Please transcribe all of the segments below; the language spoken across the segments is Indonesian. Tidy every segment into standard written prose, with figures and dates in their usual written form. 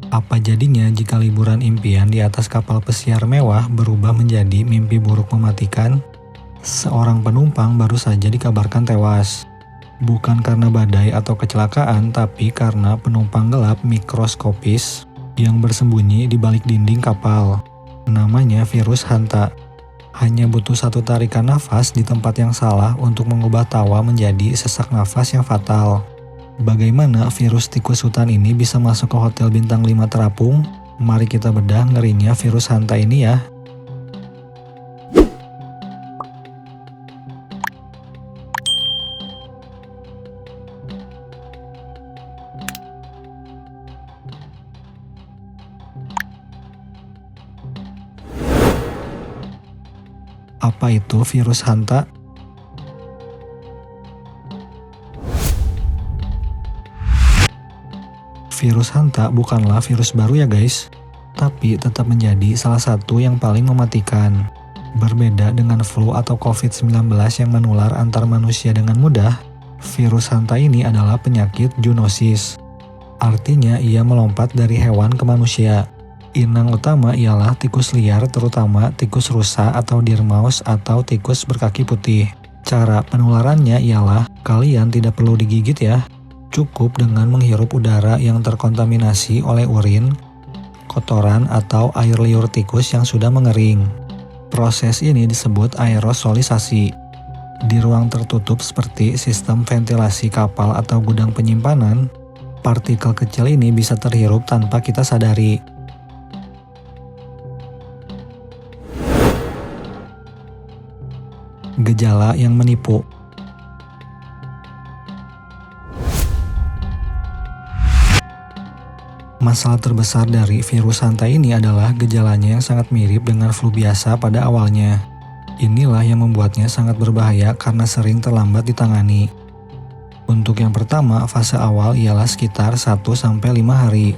Apa jadinya jika liburan impian di atas kapal pesiar mewah berubah menjadi mimpi buruk mematikan? Seorang penumpang baru saja dikabarkan tewas. Bukan karena badai atau kecelakaan, tapi karena penumpang gelap mikroskopis yang bersembunyi di balik dinding kapal. Namanya virus Hanta. Hanya butuh satu tarikan nafas di tempat yang salah untuk mengubah tawa menjadi sesak nafas yang fatal. Bagaimana virus tikus hutan ini bisa masuk ke hotel bintang 5 terapung? Mari kita bedah ngerinya virus Hanta ini ya. Apa itu virus Hanta? Virus Hanta bukanlah virus baru ya guys, tapi tetap menjadi salah satu yang paling mematikan. Berbeda dengan flu atau COVID-19 yang menular antar manusia dengan mudah, virus Hanta ini adalah penyakit zoonosis. Artinya ia melompat dari hewan ke manusia. Inang utama ialah tikus liar, terutama tikus rusa atau deer mouse atau tikus berkaki putih. Cara penularannya ialah kalian tidak perlu digigit ya. Cukup dengan menghirup udara yang terkontaminasi oleh urin, kotoran, atau air liur tikus yang sudah mengering. Proses ini disebut aerosolisasi. Di ruang tertutup seperti sistem ventilasi kapal atau gudang penyimpanan, partikel kecil ini bisa terhirup tanpa kita sadari. Gejala yang menipu. Masalah terbesar dari virus Hanta ini adalah gejalanya yang sangat mirip dengan flu biasa pada awalnya. Inilah yang membuatnya sangat berbahaya karena sering terlambat ditangani. Untuk yang pertama, fase awal ialah sekitar 1-5 hari,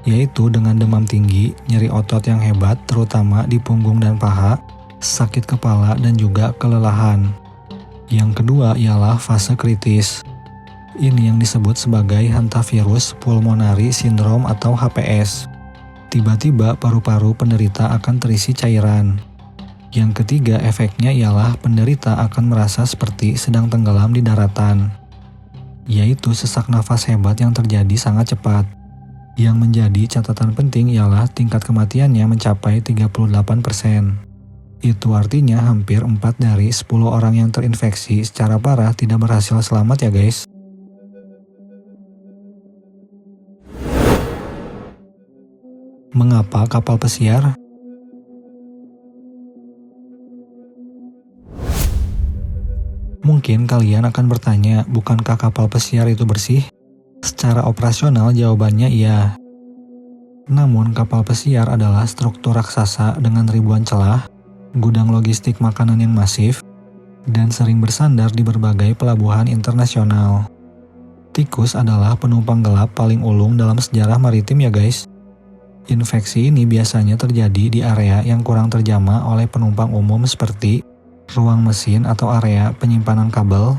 yaitu dengan demam tinggi, nyeri otot yang hebat terutama di punggung dan paha, sakit kepala, dan juga kelelahan. Yang kedua ialah fase kritis. Ini yang disebut sebagai hantavirus pulmonary syndrome atau HPS. Tiba-tiba paru-paru penderita akan terisi cairan. Yang ketiga efeknya ialah penderita akan merasa seperti sedang tenggelam di daratan, yaitu sesak nafas hebat yang terjadi sangat cepat. Yang menjadi catatan penting ialah tingkat kematiannya mencapai 38%. Itu artinya hampir 4 dari 10 orang yang terinfeksi secara parah tidak berhasil selamat ya guys. Mengapa kapal pesiar? Mungkin kalian akan bertanya, bukankah kapal pesiar itu bersih? Secara operasional jawabannya iya. Namun kapal pesiar adalah struktur raksasa dengan ribuan celah, gudang logistik makanan yang masif, dan sering bersandar di berbagai pelabuhan internasional. Tikus adalah penumpang gelap paling ulung dalam sejarah maritim ya guys. Infeksi ini biasanya terjadi di area yang kurang terjamah oleh penumpang umum seperti ruang mesin atau area penyimpanan kabel,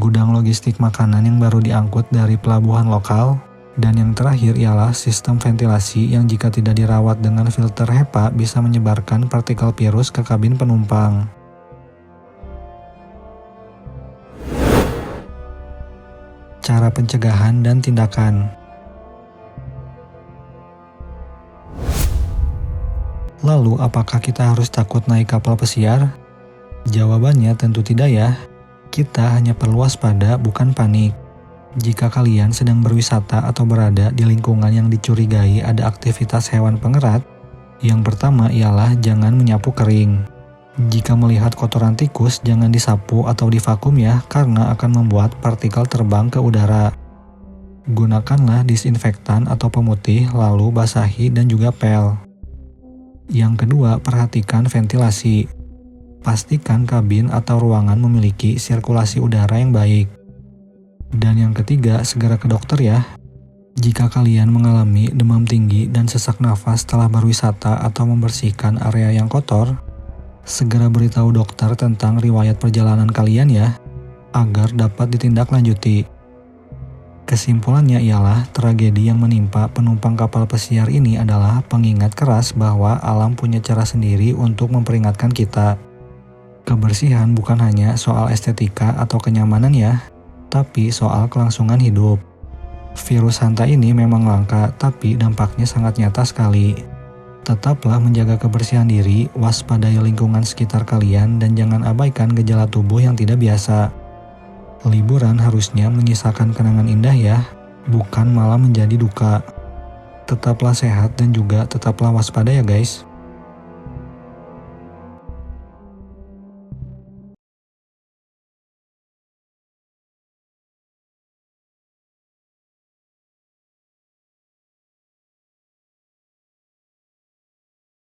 gudang logistik makanan yang baru diangkut dari pelabuhan lokal, dan yang terakhir ialah sistem ventilasi yang jika tidak dirawat dengan filter HEPA bisa menyebarkan partikel virus ke kabin penumpang. Cara pencegahan dan tindakan. Lalu, apakah kita harus takut naik kapal pesiar? Jawabannya tentu tidak ya. Kita hanya perlu waspada, bukan panik. Jika kalian sedang berwisata atau berada di lingkungan yang dicurigai ada aktivitas hewan pengerat, yang pertama ialah jangan menyapu kering. Jika melihat kotoran tikus, jangan disapu atau divakum ya, karena akan membuat partikel terbang ke udara. Gunakanlah disinfektan atau pemutih, lalu basahi dan juga pel. Yang kedua, perhatikan ventilasi. Pastikan kabin atau ruangan memiliki sirkulasi udara yang baik. Dan yang ketiga, segera ke dokter ya. Jika kalian mengalami demam tinggi dan sesak nafas setelah berwisata atau membersihkan area yang kotor, segera beritahu dokter tentang riwayat perjalanan kalian ya, agar dapat ditindaklanjuti. Kesimpulannya ialah tragedi yang menimpa penumpang kapal pesiar ini adalah pengingat keras bahwa alam punya cara sendiri untuk memperingatkan kita. Kebersihan bukan hanya soal estetika atau kenyamanan ya, tapi soal kelangsungan hidup. Virus Hanta ini memang langka, tapi dampaknya sangat nyata sekali. Tetaplah menjaga kebersihan diri, waspadai lingkungan sekitar kalian, dan jangan abaikan gejala tubuh yang tidak biasa. Liburan harusnya menyisakan kenangan indah ya, bukan malah menjadi duka. Tetaplah sehat dan juga tetaplah waspada ya guys.